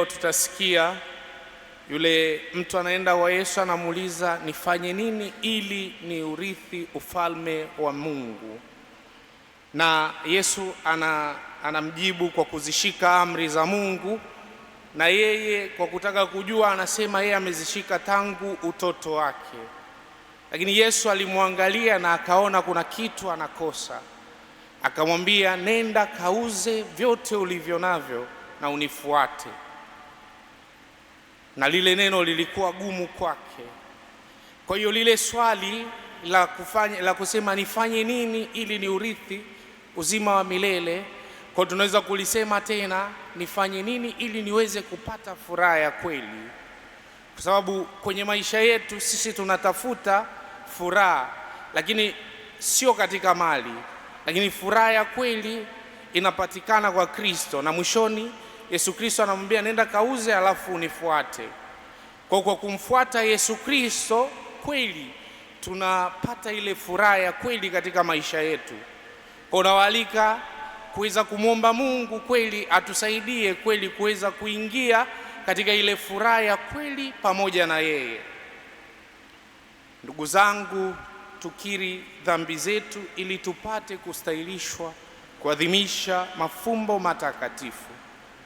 Tutasikia yule mtu anaenda kwa Yesu, anamuuliza nifanye nini ili ni urithi ufalme wa Mungu, na Yesu anamjibu kwa kuzishika amri za Mungu, na yeye kwa kutaka kujua anasema yeye amezishika tangu utoto wake. Lakini Yesu alimwangalia na akaona kuna kitu anakosa, akamwambia nenda kauze vyote ulivyo navyo na unifuate. Na lile neno lilikuwa gumu kwake. Kwa hiyo lile swali la kusema nifanye nini ili ni urithi uzima wa milele, kwa tunaweza kulisema tena nifanye nini ili niweze kupata furaha ya kweli. Kwa sababu kwenye maisha yetu sisi tunatafuta furaha, lakini sio katika mali, lakini furaha ya kweli inapatikana kwa Kristo, na mwishoni Yesu Kristo anamwambia nenda kauze alafu unifuate. Kwa kumfuata Yesu Kristo kweli tunapata ile furaha ya kweli katika maisha yetu. Kwa nawaalika kuweza kumwomba Mungu kweli atusaidie kweli kuweza kuingia katika ile furaha ya kweli pamoja na yeye. Ndugu zangu, tukiri dhambi zetu ili tupate kustahilishwa kuadhimisha mafumbo matakatifu.